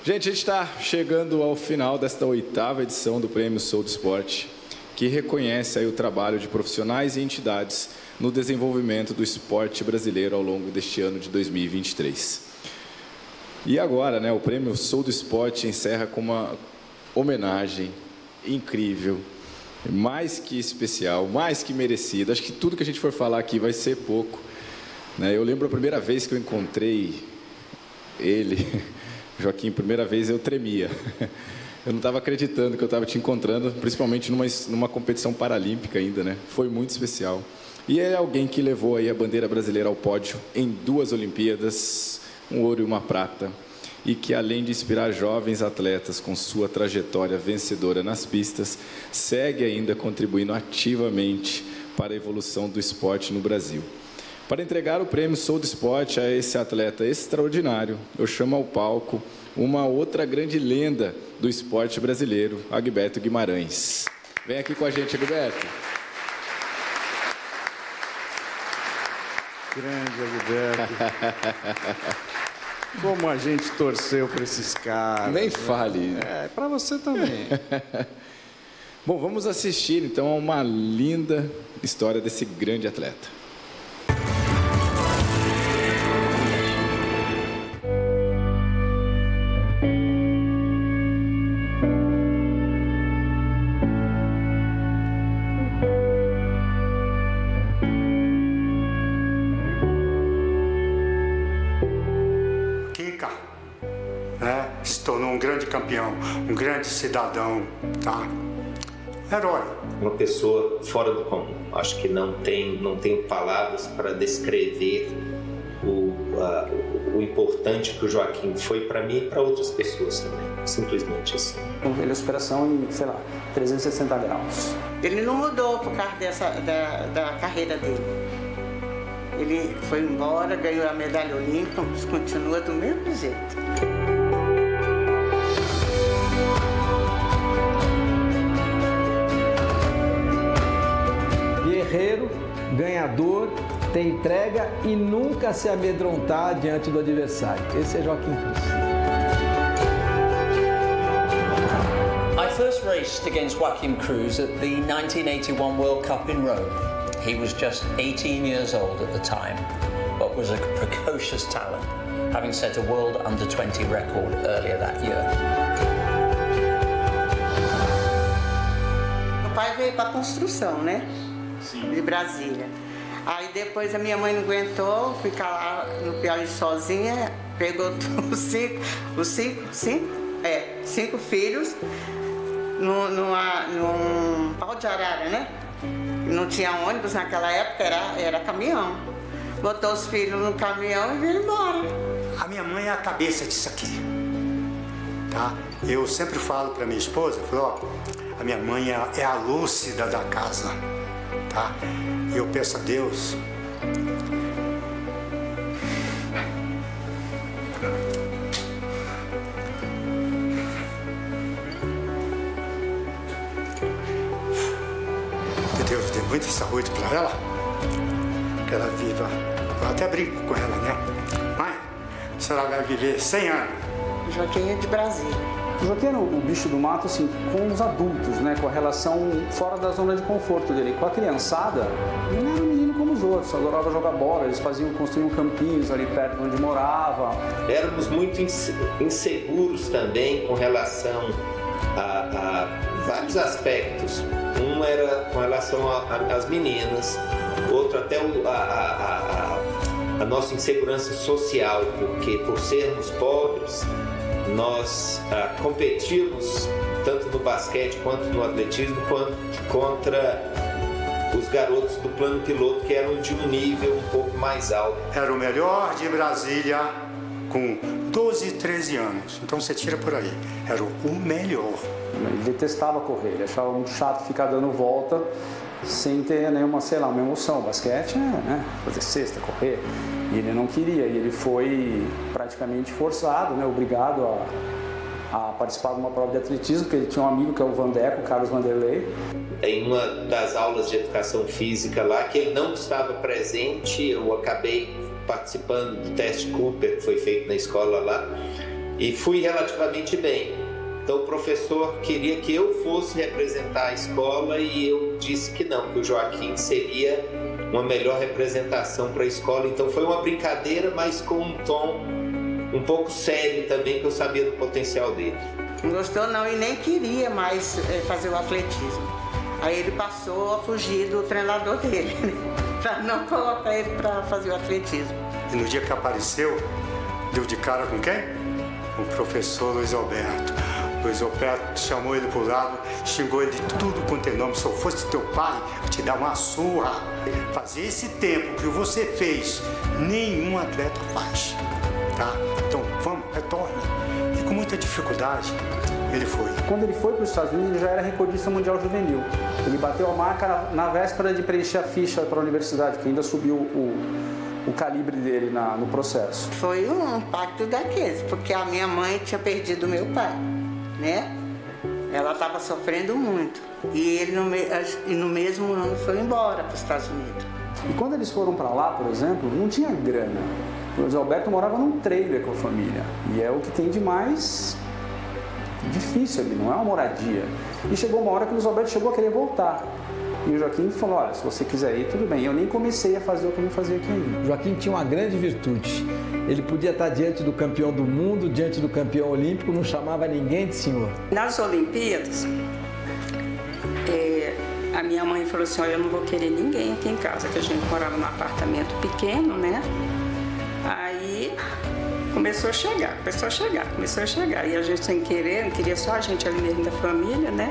Gente, a gente está chegando ao final desta 8ª edição do Prêmio Sou do Esporte, que reconhece aí o trabalho de profissionais e entidades no desenvolvimento do esporte brasileiro ao longo deste ano de 2023. E agora, né, o Prêmio Sou do Esporte encerra com uma homenagem incrível, mais que especial, mais que merecida. Acho que tudo que a gente for falar aqui vai ser pouco, né? Eu lembro a primeira vez que eu encontrei ele, Joaquim, primeira vez eu tremia. Eu não estava acreditando que eu estava te encontrando, principalmente numa competição paralímpica ainda, né? Foi muito especial. E é alguém que levou aí a bandeira brasileira ao pódio em 2 Olimpíadas, um ouro e uma prata, e que, além de inspirar jovens atletas com sua trajetória vencedora nas pistas, segue ainda contribuindo ativamente para a evolução do esporte no Brasil. Para entregar o prêmio Sou do Esporte a esse atleta extraordinário, eu chamo ao palco uma outra grande lenda do esporte brasileiro, Agberto Guimarães. Vem aqui com a gente, Agberto. Grande Agberto. Como a gente torceu para esses caras. Nem fale. Para você também. Bom, vamos assistir então a uma linda história desse grande atleta. Se tornou um grande campeão, um grande cidadão, tá? Herói. Uma pessoa fora do comum. Acho que não tem palavras para descrever o importante que o Joaquim foi para mim e para outras pessoas também. Simplesmente assim. Ele é superação em, sei lá, 360 graus. Ele não mudou por causa da carreira dele. Ele foi embora, ganhou a medalha olímpica, mas continua do mesmo jeito. Guerreiro, ganhador, tem entrega e nunca se amedrontar diante do adversário. Esse é Joaquim Cruz. I first raced against Joaquim Cruz at the 1981 World Cup in Rome. He was just 18 years old at the time, but was a precocious talent, having set a world under-20 record earlier that year. O pai veio para a construção, né? Sim. De Brasília. Aí depois a minha mãe não aguentou, ficar lá no Piauí sozinha, pegou cinco filhos num pau de arara, né? Não tinha ônibus naquela época, era caminhão. Botou os filhos no caminhão e veio embora. A minha mãe é a cabeça disso aqui, tá? Eu sempre falo para minha esposa, a minha mãe é a lúcida da casa, tá? E eu peço a Deus que Deus dê muita saúde para ela, que ela viva. Eu até brinco com ela, né? Mãe, a senhora vai viver 100 anos. Joaquim é de Brasília. O Joaquim era o bicho do mato, assim, com os adultos, né? Com a relação fora da zona de conforto dele. Com a criançada, ele não era um menino como os outros, adorava jogar bola, eles construíam campinhos ali perto de onde morava. Éramos muito inseguros também com relação a vários aspectos. Um era com relação às meninas, outro até a nossa insegurança social, porque por sermos pobres, nós competimos tanto no basquete quanto no atletismo contra os garotos do plano piloto, que eram de um nível um pouco mais alto. Era o melhor de Brasília com 12, 13 anos. Então você tira por aí. Era o melhor. Ele detestava correr, ele achava muito chato ficar dando volta sem ter nenhuma, sei lá, uma emoção. O basquete né? Fazer cesta, correr. E ele não queria, e ele foi praticamente forçado, né? Obrigado a participar de uma prova de atletismo, porque ele tinha um amigo que é o Vandeco, o Carlos Vanderlei. Em uma das aulas de educação física lá, que ele não estava presente, eu acabei participando do teste Cooper, que foi feito na escola lá, e fui relativamente bem. Então o professor queria que eu fosse representar a escola e eu disse que não, que o Joaquim seria uma melhor representação para a escola. Então foi uma brincadeira, mas com um tom um pouco sério também, que eu sabia do potencial dele. Não gostou não e nem queria mais fazer o atletismo. Aí ele passou a fugir do treinador dele, para não colocar ele para fazer o atletismo. E no dia que apareceu, deu de cara com quem? Com o professor Luiz Alberto. Luiz Alberto chamou ele pro lado, xingou ele de tudo quanto é nome. Se eu fosse teu pai, eu te dava uma surra. Fazer esse tempo que você fez, nenhum atleta faz, tá? Então vamos, retorna. E com muita dificuldade, ele foi. Quando ele foi para os Estados Unidos, ele já era recordista mundial juvenil. Ele bateu a marca na véspera de preencher a ficha para a universidade, que ainda subiu o calibre dele no processo. Foi um pacto daqueles, porque a minha mãe tinha perdido meu pai, né? Ela estava sofrendo muito. E ele no mesmo ano foi embora para os Estados Unidos. E quando eles foram para lá, por exemplo, não tinha grana. O Luiz Alberto morava num trailer com a família. E é o que tem de mais difícil ali, não é uma moradia. E chegou uma hora que o Luiz Alberto chegou a querer voltar. E o Joaquim falou, olha, se você quiser ir, tudo bem. Eu nem comecei a fazer o que eu não fazia aqui ainda. O Joaquim tinha uma grande virtude. Ele podia estar diante do campeão do mundo, diante do campeão olímpico, não chamava ninguém de senhor. Nas Olimpíadas, a minha mãe falou assim, olha, eu não vou querer ninguém aqui em casa, que a gente morava num apartamento pequeno, né? Aí começou a chegar. E a gente sem querer, não queria só a gente ali mesmo da família, né?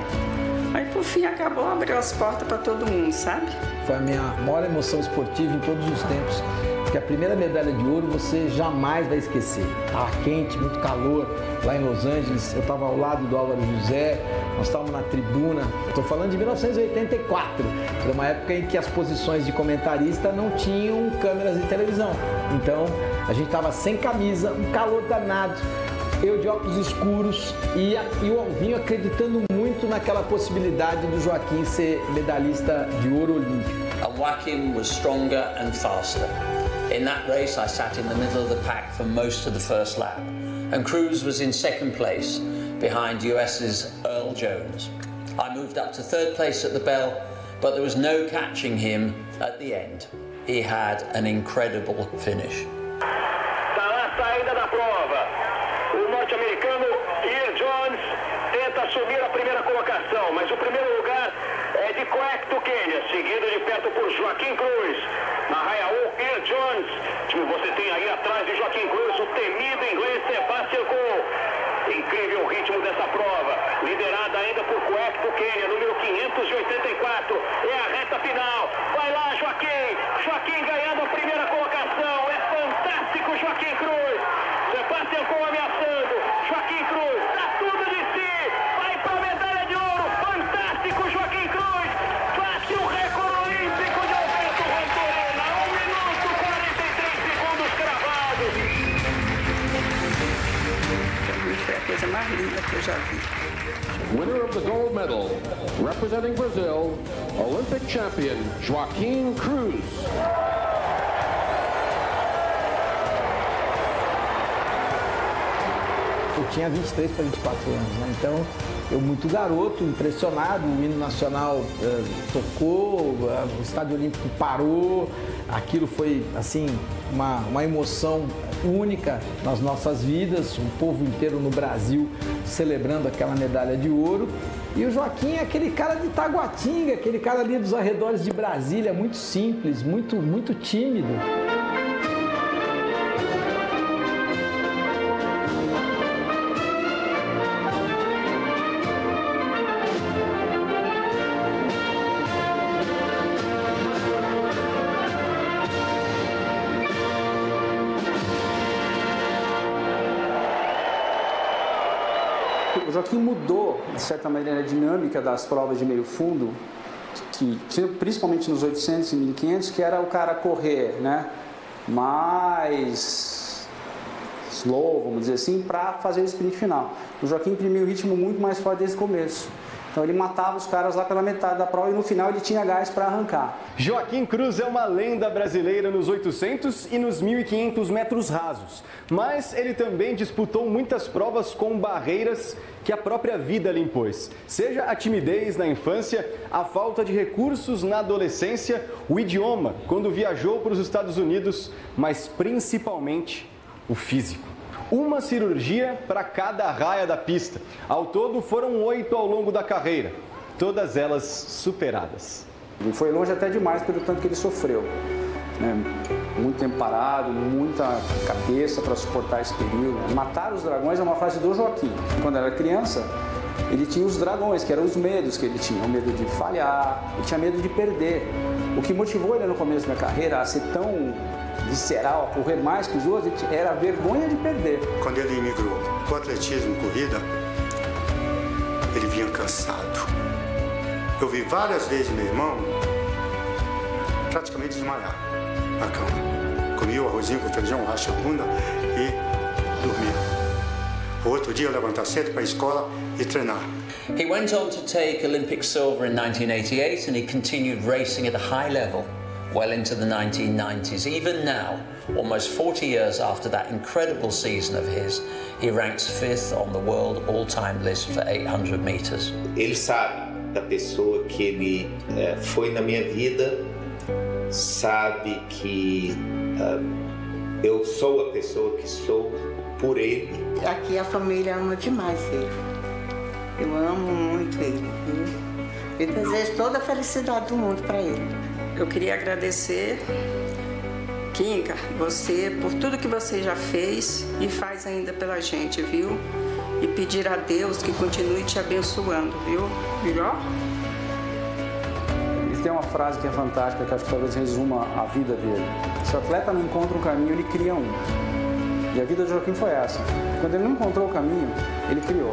Aí, por fim, abriu as portas para todo mundo, sabe? Foi a minha maior emoção esportiva em todos os tempos, porque a primeira medalha de ouro você jamais vai esquecer. Estava quente, muito calor, lá em Los Angeles, eu estava ao lado do Álvaro José, nós estávamos na tribuna. Estou falando de 1984, era uma época em que as posições de comentarista não tinham câmeras de televisão. Então, a gente estava sem camisa, um calor danado. Eu de óculos escuros e o Alvinho acreditando muito naquela possibilidade do Joaquim ser medalhista de ouro olímpico. And Joaquim was stronger and faster. In that race, I sat in the middle of the pack for most of the first lap, and Cruz was in second place behind US's Earl Jones. I moved up to third place at the bell, but there was no catching him at the end. He had an incredible finish. Tá na saída da prova. O norte-americano Earl Jones tenta assumir a primeira colocação, mas o primeiro lugar é de Quack do Quênia, seguido de perto por Joaquim Cruz. Na raia 1, Earl Jones. Você tem aí atrás de Joaquim Cruz o temido inglês Sebastian Coe. Incrível o ritmo dessa prova, liderada ainda por Quack do Quênia, número 584. É a reta final. Vai lá, Joaquim. Joaquim ganhando a primeira colocação. É fantástico, Joaquim Cruz. Sebastian Coe ameaçando. Joaquim Cruz dá tudo de si. Vai para a medalha de ouro. Fantástico, Joaquim Cruz. Bate o recorde olímpico de Alberto Rantorena. 1 minuto e 43 segundos cravados. Foi a coisa mais linda que eu já vi. Winner of the gold medal, representing Brazil, Olympic champion Joaquim Cruz. Eu tinha 23 para 24 anos, né? Então, eu muito garoto, impressionado, o hino nacional tocou, o Estádio Olímpico parou, aquilo foi, assim, uma emoção única nas nossas vidas, um povo inteiro no Brasil celebrando aquela medalha de ouro. E o Joaquim é aquele cara de Taguatinga, aquele cara ali dos arredores de Brasília, muito simples, muito tímido. O Joaquim mudou, de certa maneira, a dinâmica das provas de meio fundo, que principalmente nos 800 e 1500, que era o cara correr, né, mais slow, vamos dizer assim, para fazer o sprint final. O Joaquim imprimiu um ritmo muito mais forte desde o começo. Então ele matava os caras lá pela metade da prova e no final ele tinha gás para arrancar. Joaquim Cruz é uma lenda brasileira nos 800 e nos 1.500 metros rasos. Mas ele também disputou muitas provas com barreiras que a própria vida lhe impôs. Seja a timidez na infância, a falta de recursos na adolescência, o idioma quando viajou para os Estados Unidos, mas principalmente o físico. Uma cirurgia para cada raia da pista. Ao todo foram 8 ao longo da carreira, todas elas superadas. Ele foi longe até demais pelo tanto que ele sofreu. Muito tempo parado, muita cabeça para suportar esse período. Matar os dragões é uma frase do Joaquim. Quando era criança, ele tinha os dragões, que eram os medos que ele tinha. O medo de falhar, ele tinha medo de perder. O que motivou ele no começo da carreira a ser tão visceral, a correr mais que os outros, era a vergonha de perder. Quando ele migrou para o atletismo, corrida, ele vinha cansado. Eu vi várias vezes meu irmão praticamente desmaiar na cama. Comia o arrozinho com feijão, racha a bunda e dormia. O outro dia eu levantava cedo para a escola e treinar. He went on to take Olympic silver in 1988 and he continued racing at a high level well into the 1990s. Even now, almost 40 years after that incredible season of his, he ranks 5th on the world all-time list for 800 meters. Ele sabe da pessoa que ele foi na minha vida, sabe que eu sou a pessoa que sou por ele. Aqui a família ama demais ele. Eu amo muito ele, viu? Eu desejo toda a felicidade do mundo para ele. Eu queria agradecer, Kinka, você, por tudo que você já fez e faz ainda pela gente, viu? E pedir a Deus que continue te abençoando, viu? Melhor? Ele tem uma frase que é fantástica, que acho que talvez resuma a vida dele. Se o atleta não encontra um caminho, ele cria um. E a vida do Joaquim foi essa. Quando ele não encontrou o caminho, ele criou.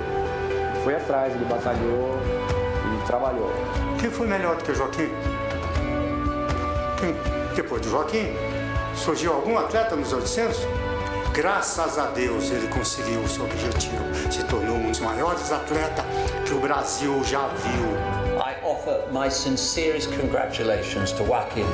Ele foi atrás, ele batalhou, ele trabalhou. Quem foi melhor do que o Joaquim? Depois do Joaquim, surgiu algum atleta nos 800? Graças a Deus ele conseguiu o seu objetivo. Se tornou um dos maiores atletas que o Brasil já viu. I offer my sincerest congratulations to Joaquim.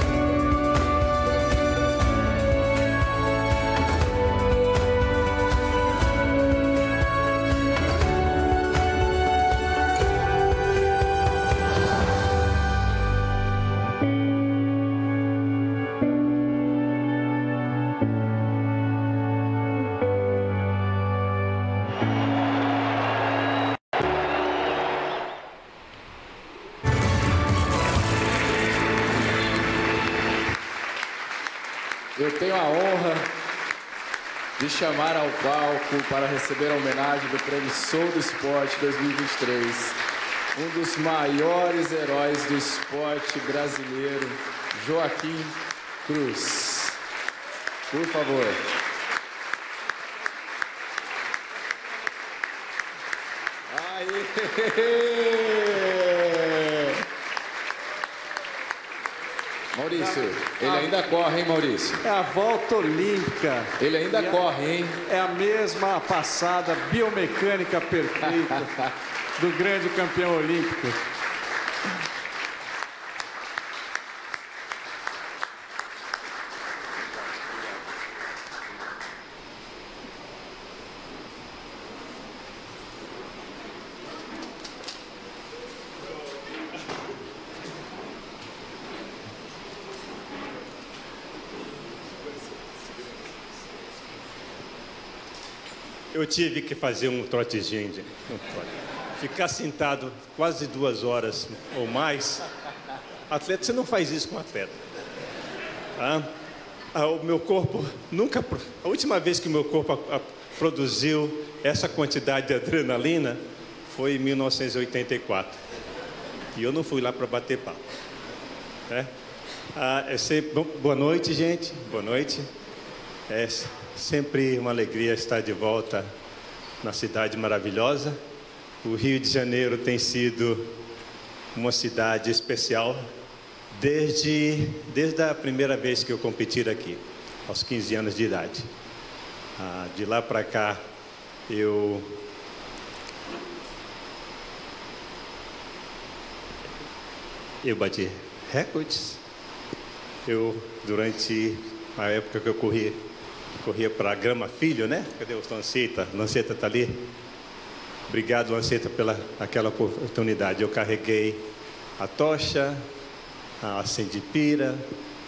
Eu tenho a honra de chamar ao palco para receber a homenagem do Prêmio Sou do Esporte 2023, um dos maiores heróis do esporte brasileiro, Joaquim Cruz. Por favor. Maurício, ele ainda corre, hein, Maurício? É a volta olímpica. Ele ainda corre, hein? É a mesma passada biomecânica perfeita do grande campeão olímpico. Eu tive que fazer um trotezinho, ficar sentado quase 2 horas ou mais. Atleta, você não faz isso com atleta. O meu corpo nunca... A última vez que o meu corpo produziu essa quantidade de adrenalina foi em 1984. E eu não fui lá para bater papo. Boa noite, gente. Boa noite. É sempre uma alegria estar de volta na cidade maravilhosa. O Rio de Janeiro tem sido uma cidade especial desde a primeira vez que eu competi aqui, aos 15 anos de idade. De lá para cá, eu eu bati recordes. Durante a época que eu corria para Grama Filho, né? Cadê o Lanceta? Lanceta está ali. Obrigado, Lanceta, pela aquela oportunidade. Eu carreguei a tocha, a Sendipira,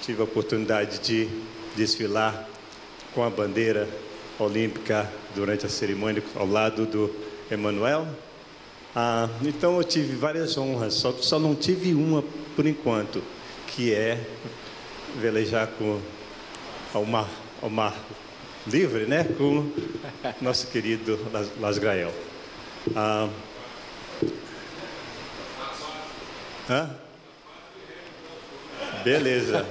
tive a oportunidade de desfilar com a bandeira olímpica durante a cerimônia ao lado do Emanuel. Então eu tive várias honras, só não tive uma por enquanto, que é velejar ao mar livre, né, com nosso querido Las Grael. Beleza.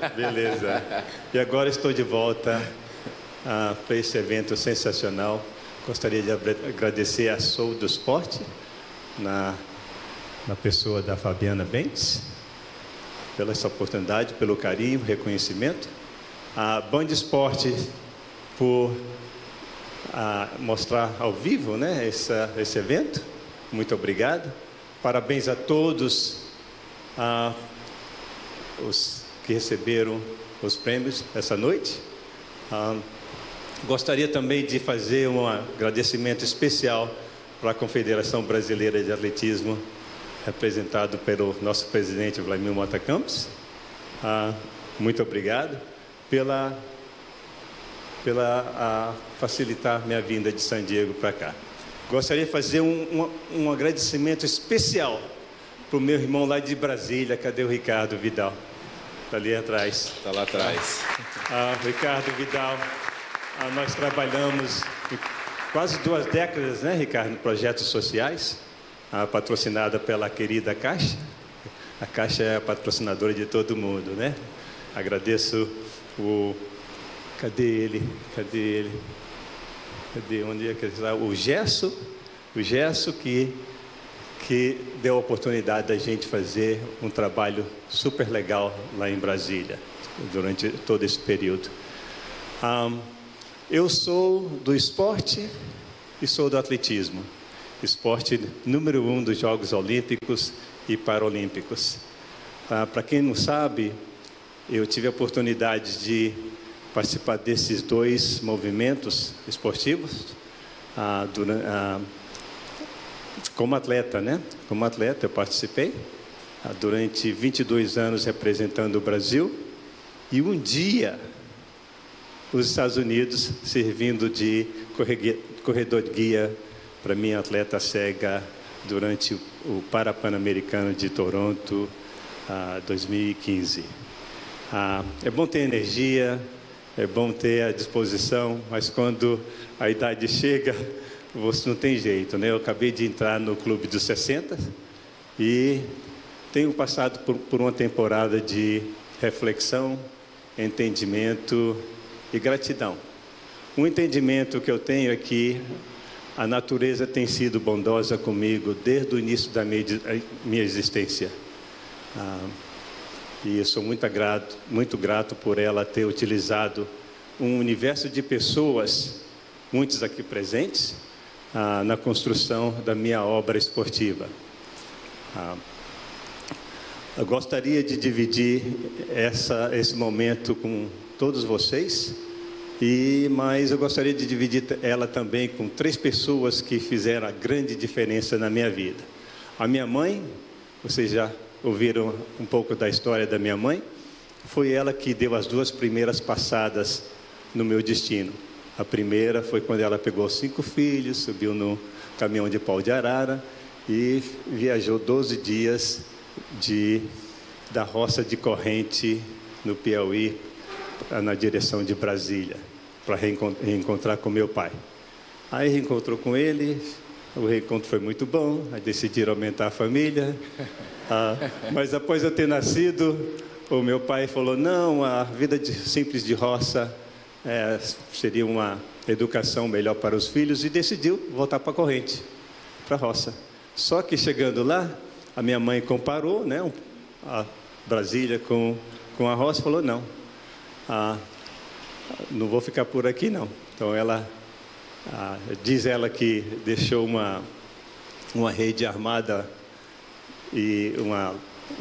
E agora estou de volta para esse evento sensacional. Gostaria de agradecer a Soul do Esporte, na pessoa da Fabiana Bentes, pela essa oportunidade, pelo carinho, reconhecimento. A Band Esporte por mostrar ao vivo, né, esse evento. Muito obrigado. Parabéns a todos os que receberam os prêmios essa noite. Gostaria também de fazer um agradecimento especial para a Confederação Brasileira de Atletismo, representado pelo nosso presidente Vladimir Mota Campos. Muito obrigado pela facilitar minha vinda de San Diego para cá. Gostaria de fazer um agradecimento especial para o meu irmão lá de Brasília. Cadê o Ricardo Vidal? Está ali atrás. Está lá atrás. Ricardo Vidal, nós trabalhamos quase 2 décadas, né, Ricardo, em projetos sociais, patrocinada pela querida Caixa. A Caixa é a patrocinadora de todo mundo, né? Agradeço Cadê ele? Onde é que ele está? O Gesso que deu a oportunidade da gente fazer um trabalho super legal lá em Brasília, durante todo esse período. Eu sou do esporte e sou do atletismo. Esporte número 1 dos Jogos Olímpicos e Paralímpicos. Para quem não sabe, eu tive a oportunidade de participar desses 2 movimentos esportivos como atleta, né? Como atleta eu participei durante 22 anos representando o Brasil, e um dia os Estados Unidos servindo de corredor de guia para minha atleta cega durante o Parapan-Americano de Toronto 2015. É bom ter energia, é bom ter a disposição, mas quando a idade chega, você não tem jeito, né? Eu acabei de entrar no clube dos 60 e tenho passado por uma temporada de reflexão, entendimento e gratidão. Um entendimento que eu tenho é que a natureza tem sido bondosa comigo desde o início da minha existência. E eu sou muito grato por ela ter utilizado um universo de pessoas, muitos aqui presentes, na construção da minha obra esportiva. Eu gostaria de dividir esse momento com todos vocês, mas eu gostaria de dividir ela também com 3 pessoas que fizeram a grande diferença na minha vida. A minha mãe, vocês já ouviram um pouco da história da minha mãe, foi ela que deu as 2 primeiras passadas no meu destino. A primeira foi quando ela pegou 5 filhos, subiu no caminhão de pau de arara e viajou 12 dias da roça de Corrente, no Piauí, na direção de Brasília, para reencontrar com meu pai. Aí reencontrou com ele, o reencontro foi muito bom, aí decidiram aumentar a família. Mas após eu ter nascido, o meu pai falou, não, a vida simples de roça seria uma educação melhor para os filhos, e decidiu voltar para a Corrente, para a roça. Só que chegando lá, a minha mãe comparou, né, a Brasília com a roça, e falou, não, não vou ficar por aqui não. Então diz ela que deixou uma rede armada e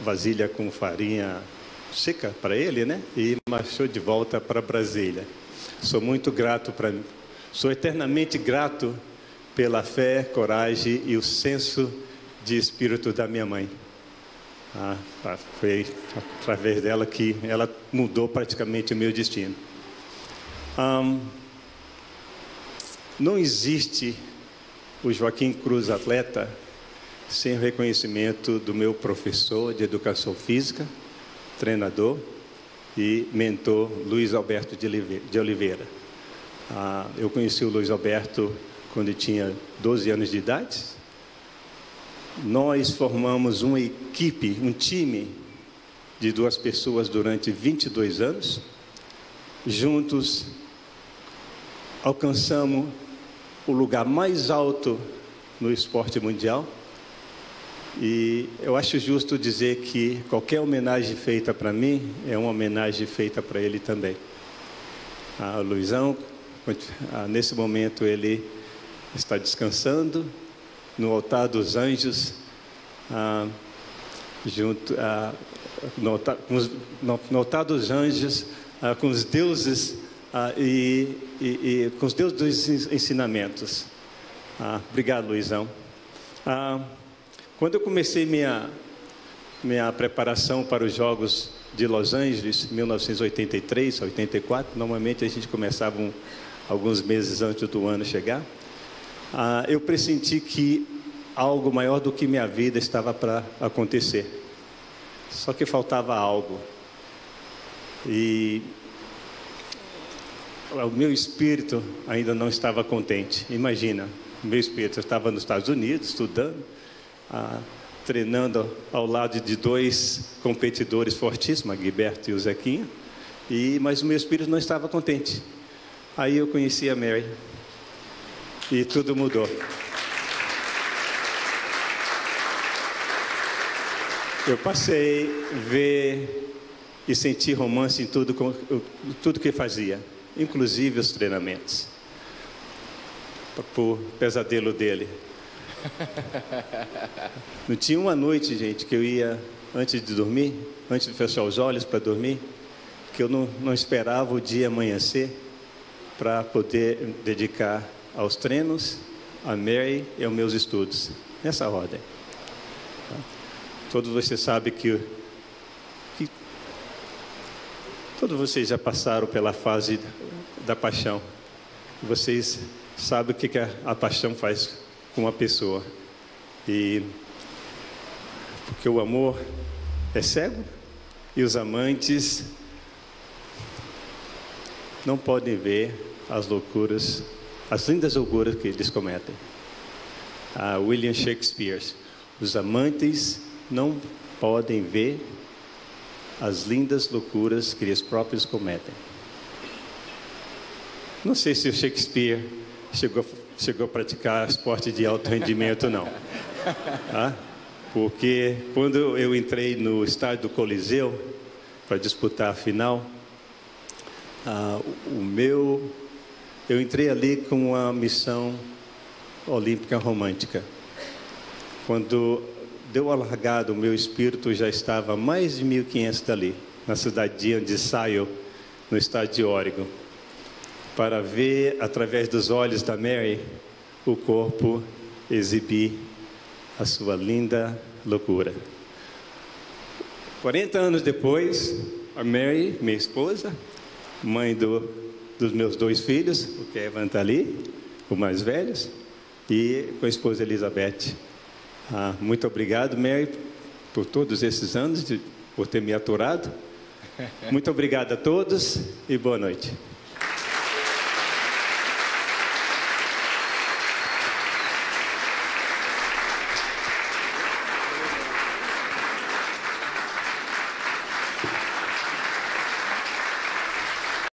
vasilha com farinha seca para ele, né? E marchou de volta para Brasília. Sou muito grato sou eternamente grato pela fé, coragem e o senso de espírito da minha mãe. Foi através dela que ela mudou praticamente o meu destino. Não existe o Joaquim Cruz atleta sem o reconhecimento do meu professor de educação física, treinador e mentor Luiz Alberto de Oliveira. Eu conheci o Luiz Alberto quando ele tinha 12 anos de idade. Nós formamos uma equipe, um time de 2 pessoas durante 22 anos. Juntos alcançamos o lugar mais alto no esporte mundial. E eu acho justo dizer que qualquer homenagem feita para mim é uma homenagem feita para ele também. O Luizão, nesse momento, ele está descansando no altar dos anjos, no altar dos anjos, com os deuses e com os deuses dos ensinamentos. Obrigado, Luizão. Quando eu comecei minha preparação para os Jogos de Los Angeles, 1983, 84, normalmente a gente começava alguns meses antes do ano chegar, eu pressenti que algo maior do que minha vida estava para acontecer. Só que faltava algo. E o meu espírito ainda não estava contente. Imagina, o meu espírito estava nos Estados Unidos, estudando, treinando ao lado de 2 competidores fortíssimos, a Gilberto e o Zequinha, mas o meu espírito não estava contente. Aí eu conheci a Mary e tudo mudou. Eu passei a ver e sentir romance em tudo que fazia, inclusive os treinamentos, por pesadelo dele. Não tinha uma noite, gente, que eu ia, antes de dormir, antes de fechar os olhos para dormir, que eu não esperava o dia amanhecer para poder dedicar aos treinos, a Mary e aos meus estudos, nessa ordem. Todos vocês sabem que todos vocês já passaram pela fase da paixão. Vocês sabem o que a paixão faz com uma pessoa. Porque o amor é cego e os amantes não podem ver as loucuras, as lindas loucuras que eles cometem. William Shakespeare: os amantes não podem ver as lindas loucuras que eles próprios cometem. Não sei se o Shakespeare chegou a praticar esporte de alto rendimento, não. Porque quando eu entrei no estádio do Coliseu para disputar a final, eu entrei ali com uma missão olímpica romântica. Quando deu a largada, o meu espírito já estava a mais de 1.500 dali, na cidadinha de Sayo, no estado de Oregon, para ver, através dos olhos da Mary, o corpo exibir a sua linda loucura. 40 anos depois, a Mary, minha esposa, mãe dos meus 2 filhos, o Kevin está ali, o mais velho, e com a esposa Elizabeth. Muito obrigado, Mary, por todos esses anos, por ter me aturado. Muito obrigado a todos e boa noite.